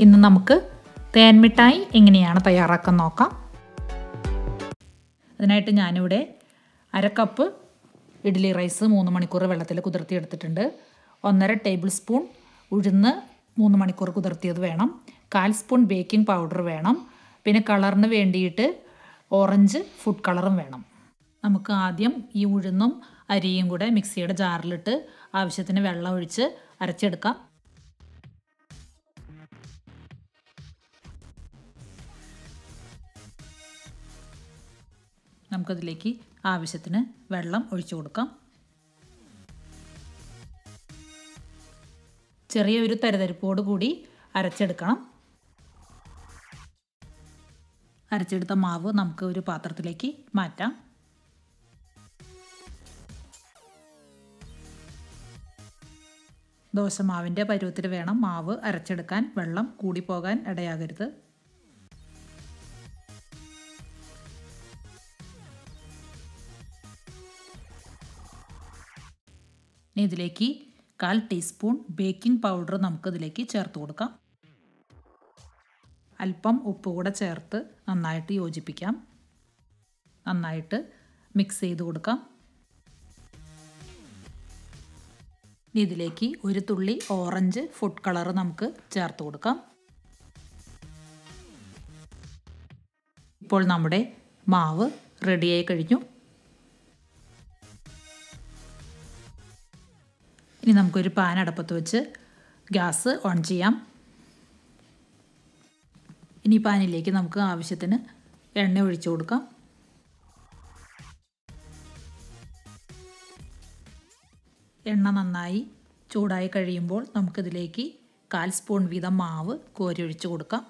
ഇന്ന് നമുക്ക് തേൻമിഠായി എങ്ങനെയാണ് തയ്യാറാക്കാൻ നോക്കാം. അതിനായിട്ട് ഞാനിവിടെ 1/2 കപ്പ് ഇഡ്ഡലി റൈസ് 3 മണിക്കൂർ വെള്ളത്തിൽ കുതിർത്തിയെടുത്തിട്ടുണ്ട്. 1.5 ടേബിൾ സ്പൂൺ ഉഴുന്ന് 3 മണിക്കൂർ കുതിർത്തിയത് വേണം. 1/4 സ്പൂൺ ബേക്കിംഗ് പൗഡർ വേണം. പിന്നെ കളറിന് വേണ്ടിയിട്ട് ഓറഞ്ച് ഫുഡ് കളറും വേണം. നമുക്ക് ആദ്യം ഈ ഉഴുന്നും അരിയും കൂടെ മിക്സിയുടെ ജാറിലിട്ട് ആവശ്യത്തിന് വെള്ളം ഒഴിച്ച് അരച്ചെടുക്കാം. നമുക്കതിലേക്ക് ആവശ്യത്തിന് വെള്ളം ഒഴിച്ചു കൊടുക്കാം. ചെറിയൊരു തരിതരിപ്പോട് കൂടി അരച്ചെടുക്കണം. അരച്ചെടുത്ത മാവ് നമുക്ക് ഒരു പാത്രത്തിലേക്ക് മാറ്റാം. ദോശമാവിൻ്റെ പരുവത്തിൽ വേണം മാവ് അരച്ചെടുക്കാൻ. വെള്ളം കൂടി പോകാൻ ഇടയാകരുത്. ഇനി ഇതിലേക്ക് 1/4 ടീസ്പൂൺ ബേക്കിംഗ് പൗഡർ നമുക്കിതിലേക്ക് ചേർത്ത് കൊടുക്കാം. അല്പം ഉപ്പ് കൂടെ ചേർത്ത് നന്നായിട്ട് യോജിപ്പിക്കാം. നന്നായിട്ട് മിക്സ് ചെയ്ത് കൊടുക്കാം. ഇനി ഇതിലേക്ക് ഒരു തുള്ളി ഓറഞ്ച് ഫുഡ് കളർ നമുക്ക് ചേർത്ത് കൊടുക്കാം. ഇപ്പോൾ നമ്മുടെ മാവ് റെഡിയായി കഴിഞ്ഞു. ഇനി നമുക്കൊരു പാൻ അടുപ്പത്ത് വെച്ച് ഗ്യാസ് ഓൺ ചെയ്യാം. ഇനി പാനിലേക്ക് നമുക്ക് ആവശ്യത്തിന് എണ്ണ ഒഴിച്ചു കൊടുക്കാം. എണ്ണ നന്നായി ചൂടായി കഴിയുമ്പോൾ നമുക്കിതിലേക്ക് 1/4 സ്പൂൺ വീതം മാവ് കോരി ഒഴിച്ചു കൊടുക്കാം.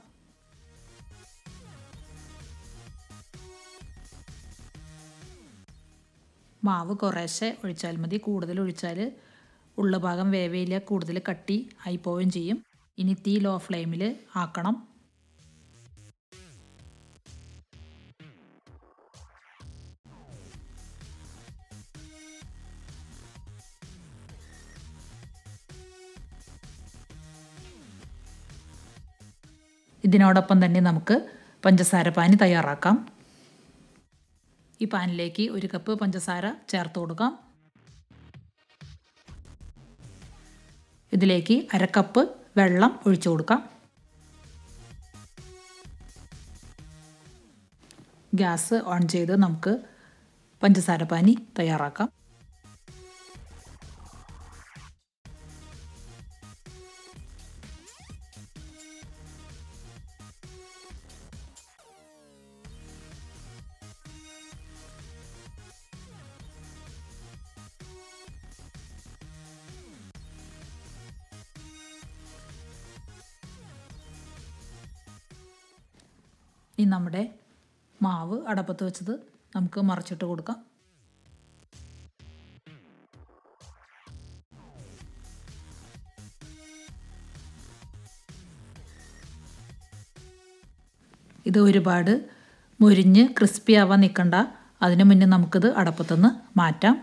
മാവ് കുറേശ്ശെ ഒഴിച്ചാൽ മതി. കൂടുതൽ ഒഴിച്ചാൽ ഉള്ള ഭാഗം വേവയില്ല, കൂടുതൽ കട്ടി ആയി പോവുകയും ചെയ്യും. ഇനി തീ ലോ ഫ്ലെയിമിൽ ആക്കണം. ഇതിനോടൊപ്പം തന്നെ നമുക്ക് പഞ്ചസാര പാനി തയ്യാറാക്കാം. ഈ പാനിലേക്ക് 1 കപ്പ് പഞ്ചസാര ചേർത്ത് കൊടുക്കാം. ഇതിലേക്ക് 1/2 കപ്പ് വെള്ളം ഒഴിച്ചു കൊടുക്കാം. ഗ്യാസ് ഓൺ ചെയ്ത് നമുക്ക് പഞ്ചസാര പാനി തയ്യാറാക്കാം. ഇനി നമ്മുടെ മാവ് അടപ്പത്ത് വെച്ചത് നമുക്ക് മറിച്ചിട്ട് കൊടുക്കാം. ഇത് ഒരുപാട് മുരിഞ്ഞ് ക്രിസ്പി ആവാൻ നിൽക്കണ്ട. അതിനു മുന്നേ നമുക്കിത് അടപ്പത്തുനിന്ന് മാറ്റാം.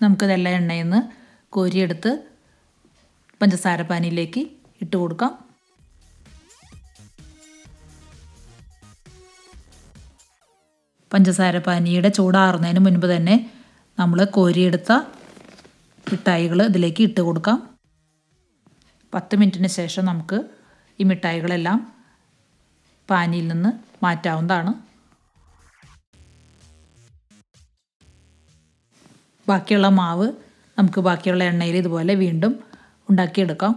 നമുക്കിതെല്ലാം എണ്ണയിൽ നിന്ന് കോരിയെടുത്ത് പഞ്ചസാര പാനിയിലേക്ക് ഇട്ട് കൊടുക്കാം. പഞ്ചസാര പാനിയുടെ ചൂടാറുന്നതിന് മുൻപ് തന്നെ നമ്മൾ കോരിയെടുത്ത മിഠായികൾ ഇതിലേക്ക് ഇട്ട് കൊടുക്കാം. 10 മിനിറ്റിന് ശേഷം നമുക്ക് ഈ മിഠായികളെല്ലാം പാനിയിൽ നിന്ന് മാറ്റാവുന്നതാണ്. ബാക്കിയുള്ള മാവ് നമുക്ക് ബാക്കിയുള്ള എണ്ണയിൽ ഇതുപോലെ വീണ്ടും ഉണ്ടാക്കിയെടുക്കാം.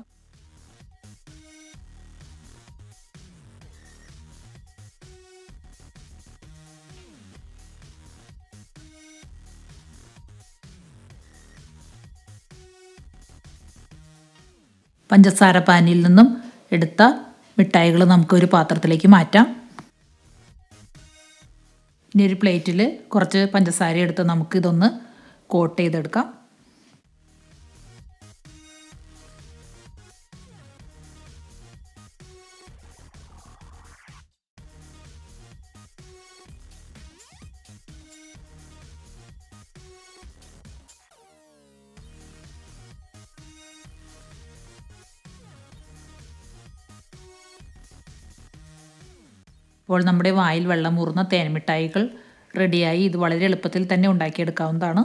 പഞ്ചസാര പാനിയിൽ നിന്നും എടുത്ത മിഠായികൾ നമുക്കൊരു പാത്രത്തിലേക്ക് മാറ്റാം. ഇനി ഒരു പ്ലേറ്റിൽ കുറച്ച് പഞ്ചസാര എടുത്ത് നമുക്കിതൊന്ന് കോട്ട് ചെയ്തെടുക്കാം. അപ്പോൾ നമ്മുടെ വായിൽ വെള്ളം ഊറുന്ന തേൻമിഠായികൾ റെഡിയായി. ഇത് വളരെ എളുപ്പത്തിൽ തന്നെ ഉണ്ടാക്കിയെടുക്കാവുന്നതാണ്.